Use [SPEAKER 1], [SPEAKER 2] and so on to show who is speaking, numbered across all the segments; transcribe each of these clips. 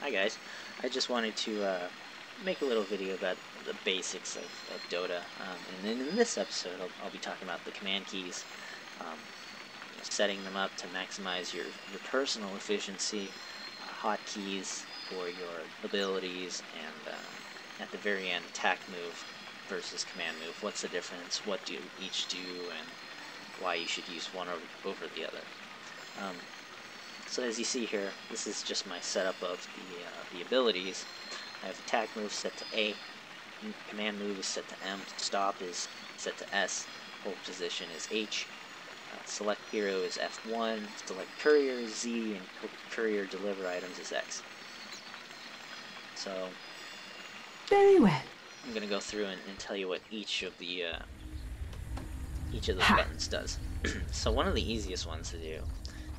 [SPEAKER 1] Hi guys, I just wanted to make a little video about the basics of Dota, and then in this episode I'll be talking about the command keys, setting them up to maximize your personal efficiency, hotkeys for your abilities, and at the very end, attack move versus command move. What's the difference? What do each do, and why you should use one over the other. So as you see here, this is just my setup of the abilities. I have attack move set to A, command move is set to M, stop is set to S, hold position is H, select hero is F1, select courier is Z, and courier deliver items is X. So
[SPEAKER 2] very well.
[SPEAKER 1] I'm going to go through and tell you what each of those buttons does. So one of the easiest ones to do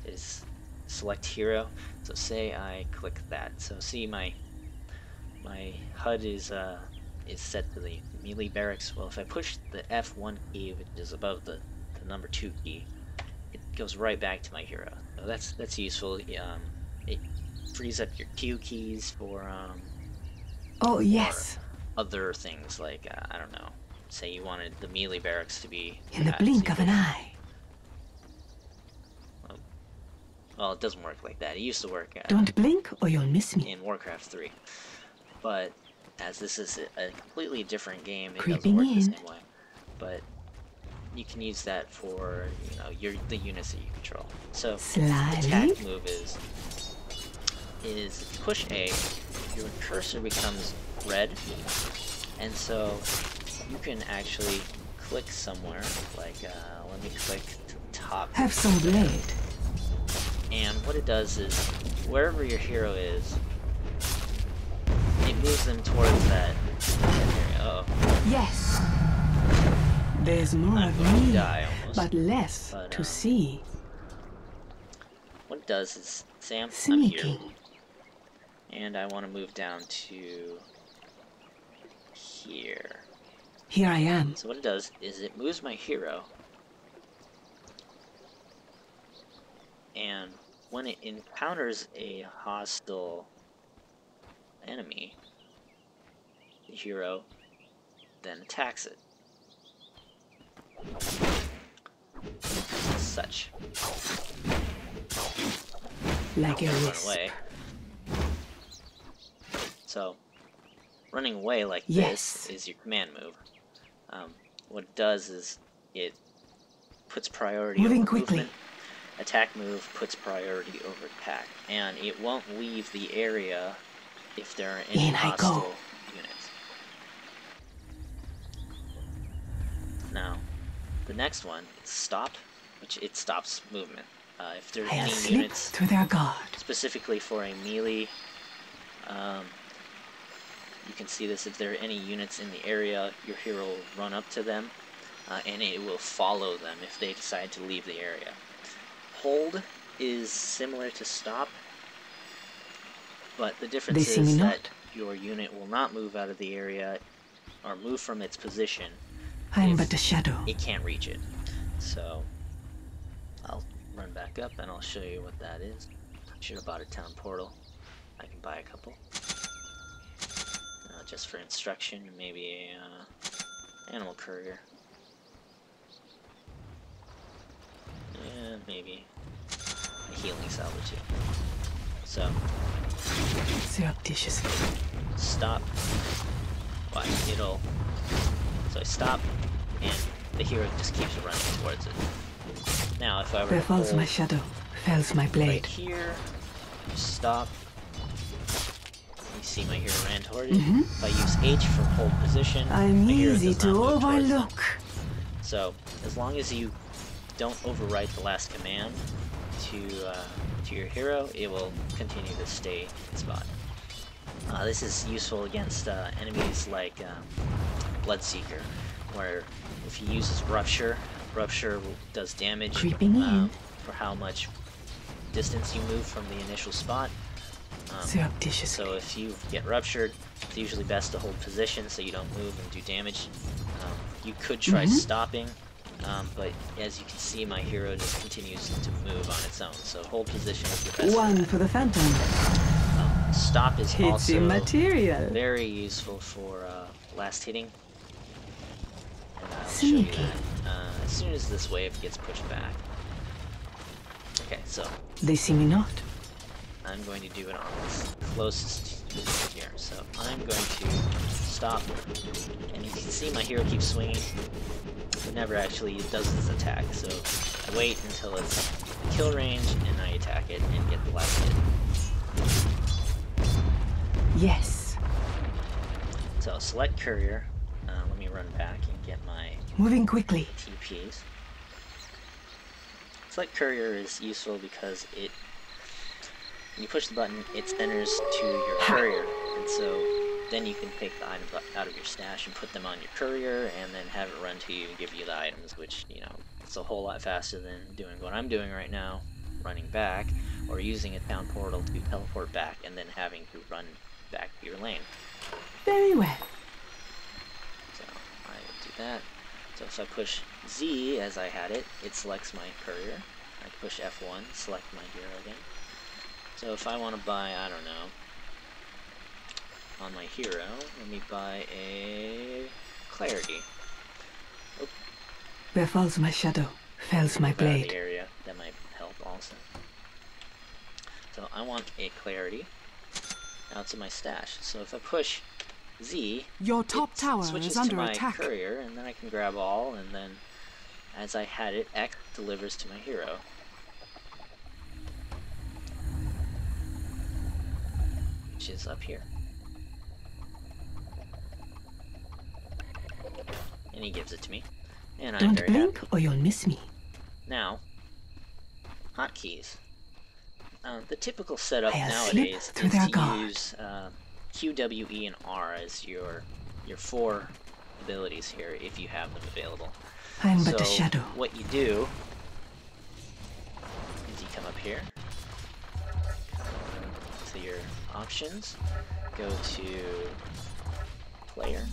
[SPEAKER 1] is select hero. So say I click that. So see my HUD is set to the melee barracks. Well, if I push the F1 key, which is above the number 2 key, it goes right back to my hero. So that's useful. It frees up your Q keys for
[SPEAKER 2] oh yes,
[SPEAKER 1] other things like I don't know. Say you wanted the melee barracks to be
[SPEAKER 2] in the blink of an eye.
[SPEAKER 1] Well, it doesn't work like that. It used to work.
[SPEAKER 2] Don't blink or you'll miss me.
[SPEAKER 1] In Warcraft 3, but as this is a completely different game, it
[SPEAKER 2] Creeping
[SPEAKER 1] doesn't work
[SPEAKER 2] in.
[SPEAKER 1] the same way. But you can use that for the units that you control. So
[SPEAKER 2] Slyly.
[SPEAKER 1] attack move is if you push A, your cursor becomes red, and so you can actually click somewhere. Like let me click to the top.
[SPEAKER 2] Have some blade.
[SPEAKER 1] And what it does is, wherever your hero is, it moves them towards that area. Uh-oh.
[SPEAKER 2] Yes. There's more
[SPEAKER 1] I'm
[SPEAKER 2] of
[SPEAKER 1] going to
[SPEAKER 2] me,
[SPEAKER 1] die almost.
[SPEAKER 2] but less to see.
[SPEAKER 1] What it does is, say I'm
[SPEAKER 2] Sneaking.
[SPEAKER 1] here, and I want to move down to here.
[SPEAKER 2] Here I am.
[SPEAKER 1] So what it does is it moves my hero, and when it encounters a hostile enemy, the hero then attacks it. As such.
[SPEAKER 2] Like a
[SPEAKER 1] Run
[SPEAKER 2] wisp.
[SPEAKER 1] away. So, running away like
[SPEAKER 2] Yes.
[SPEAKER 1] this is your command move. What it does is it puts priority
[SPEAKER 2] Moving
[SPEAKER 1] over
[SPEAKER 2] quickly.
[SPEAKER 1] movement. Attack move puts priority over attack, and it won't leave the area if there are any
[SPEAKER 2] In I go.
[SPEAKER 1] hostile units. Now, the next one is stop, which it stops movement. If there are
[SPEAKER 2] I'll
[SPEAKER 1] any
[SPEAKER 2] slip
[SPEAKER 1] units
[SPEAKER 2] through their guard.
[SPEAKER 1] specifically for a melee, you can see this. If there are any units in the area, your hero will run up to them, and it will follow them if they decide to leave the area. Hold is similar to stop, but the difference is that your unit will not move out of the area or move from its position.
[SPEAKER 2] I'm
[SPEAKER 1] if
[SPEAKER 2] but a shadow.
[SPEAKER 1] It can't reach it. So I'll run back up and I'll show you what that is. I should have bought a town portal. I can buy a couple. Just for instruction, maybe a animal courier. And maybe a healing salve or two. So
[SPEAKER 2] Surreptitiously.
[SPEAKER 1] stop. Watch, it'll. So I stop, and the hero just keeps running towards it. Now, if I were
[SPEAKER 2] Where
[SPEAKER 1] to
[SPEAKER 2] falls
[SPEAKER 1] hold
[SPEAKER 2] my shadow, fells my blade.
[SPEAKER 1] right here, stop. You see my hero ran toward it. If I use H for hold position,
[SPEAKER 2] I'm
[SPEAKER 1] my hero
[SPEAKER 2] easy
[SPEAKER 1] does
[SPEAKER 2] to
[SPEAKER 1] not move towards them.
[SPEAKER 2] overlook.
[SPEAKER 1] So as long as you don't overwrite the last command to your hero, it will continue to stay in spot. This is useful against enemies like Bloodseeker, where if he uses Rupture does damage
[SPEAKER 2] Creeping in.
[SPEAKER 1] for how much distance you move from the initial spot.
[SPEAKER 2] Surreptitiously.
[SPEAKER 1] So if you get ruptured, it's usually best to hold position so you don't move and do damage. You could try stopping, but as you can see, my hero just continues to move on its own. So hold position is the best.
[SPEAKER 2] One for the phantom.
[SPEAKER 1] stop is
[SPEAKER 2] It's
[SPEAKER 1] also
[SPEAKER 2] immaterial.
[SPEAKER 1] very useful for last hitting. And I'll show you
[SPEAKER 2] Sneaky.
[SPEAKER 1] that as soon as this wave gets pushed back. Okay, so
[SPEAKER 2] They see me not.
[SPEAKER 1] I'm going to do it on this closest here. So I'm going to stop, and you can see my hero keeps swinging, but never actually does this attack. So I wait until it's kill range, and I attack it and get the last hit.
[SPEAKER 2] Yes.
[SPEAKER 1] So select courier. Let me run back and get my
[SPEAKER 2] Moving quickly.
[SPEAKER 1] TPs. Select courier is useful because it, when you push the button, it centers to your courier, and so then you can take the items out of your stash and put them on your courier, and then have it run to you and give you the items, which, you know, it's a whole lot faster than doing what I'm doing right now, running back, or using a town portal to teleport back, and then having to run back to your lane.
[SPEAKER 2] Very well.
[SPEAKER 1] So I will do that. So if I push Z as I had it, it selects my courier. I push F1, select my hero again. So if I want to buy, I don't know, on my hero, let me buy a Clarity. Oh,
[SPEAKER 2] Where falls my shadow, fells my
[SPEAKER 1] move out of the
[SPEAKER 2] blade.
[SPEAKER 1] area. That might help also. So I want a Clarity. Now it's in my stash. So if I push Z,
[SPEAKER 3] Your top tower
[SPEAKER 1] switches
[SPEAKER 3] is under
[SPEAKER 1] to my
[SPEAKER 3] attack.
[SPEAKER 1] courier, and then I can grab all, and then as I had it, X delivers to my hero. Which is up here. And he gives it to me. And I'm
[SPEAKER 2] Don't
[SPEAKER 1] very
[SPEAKER 2] blink
[SPEAKER 1] happy.
[SPEAKER 2] or you'll miss me.
[SPEAKER 1] Now, hotkeys. The typical setup
[SPEAKER 2] I'll
[SPEAKER 1] nowadays
[SPEAKER 2] slip through
[SPEAKER 1] is
[SPEAKER 2] their
[SPEAKER 1] to
[SPEAKER 2] guard.
[SPEAKER 1] use Q, W, E, and R as your 4 abilities here, if you have them available.
[SPEAKER 2] I'm but
[SPEAKER 1] So
[SPEAKER 2] a shadow.
[SPEAKER 1] what you do is you come up here, to your options, go to player.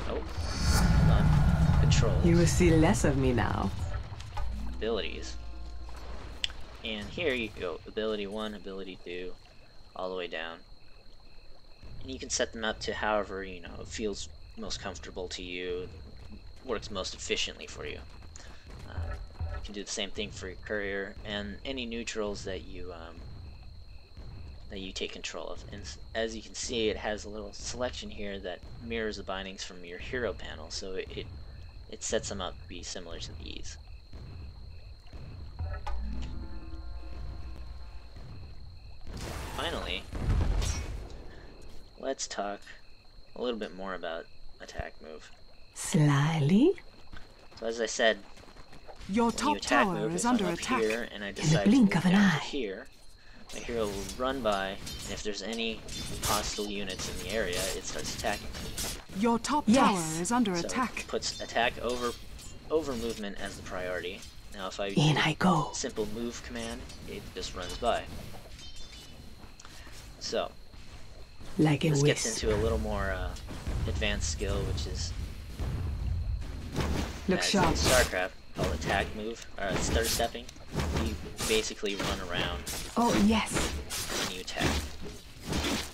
[SPEAKER 1] Oh, hold on. Controls.
[SPEAKER 2] You will see less of me now.
[SPEAKER 1] Abilities. And here you go, ability 1, ability 2, all the way down. And you can set them up to however, you know, it feels most comfortable to you, works most efficiently for you. You can do the same thing for your courier and any neutrals that you take control of. And as you can see, it has a little selection here that mirrors the bindings from your hero panel, so it sets them up to be similar to these. Finally, let's talk a little bit more about attack move.
[SPEAKER 2] Slyly?
[SPEAKER 1] So as I said,
[SPEAKER 3] Your
[SPEAKER 1] when you
[SPEAKER 3] top
[SPEAKER 1] attack
[SPEAKER 3] tower
[SPEAKER 1] move,
[SPEAKER 3] is
[SPEAKER 1] if
[SPEAKER 3] under
[SPEAKER 1] I'm up
[SPEAKER 3] attack.
[SPEAKER 1] here and I decide to
[SPEAKER 2] blink
[SPEAKER 1] move
[SPEAKER 2] of an
[SPEAKER 1] down to
[SPEAKER 2] eye.
[SPEAKER 1] here, my hero will run by, and if there's any hostile units in the area, it starts attacking them.
[SPEAKER 3] Your top
[SPEAKER 2] Yes.
[SPEAKER 3] tower is under
[SPEAKER 1] So
[SPEAKER 3] attack.
[SPEAKER 1] it puts attack over movement as the priority. Now if I
[SPEAKER 2] In
[SPEAKER 1] do
[SPEAKER 2] I go.
[SPEAKER 1] simple move command, it just runs by. So
[SPEAKER 2] Like a
[SPEAKER 1] this gets
[SPEAKER 2] wisp.
[SPEAKER 1] into a little more advanced skill, which is
[SPEAKER 2] Look
[SPEAKER 1] as
[SPEAKER 2] sharp.
[SPEAKER 1] in StarCraft called attack move, or stutter stepping. You basically run around
[SPEAKER 2] Oh, yes.
[SPEAKER 1] when you attack.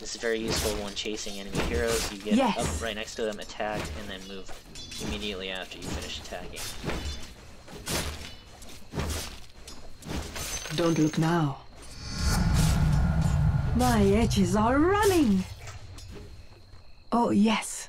[SPEAKER 1] This is very useful when chasing enemy heroes. You get
[SPEAKER 2] Yes.
[SPEAKER 1] up right next to them, attack, and then move immediately after you finish attacking.
[SPEAKER 2] Don't look now. My edges are running. Oh, yes.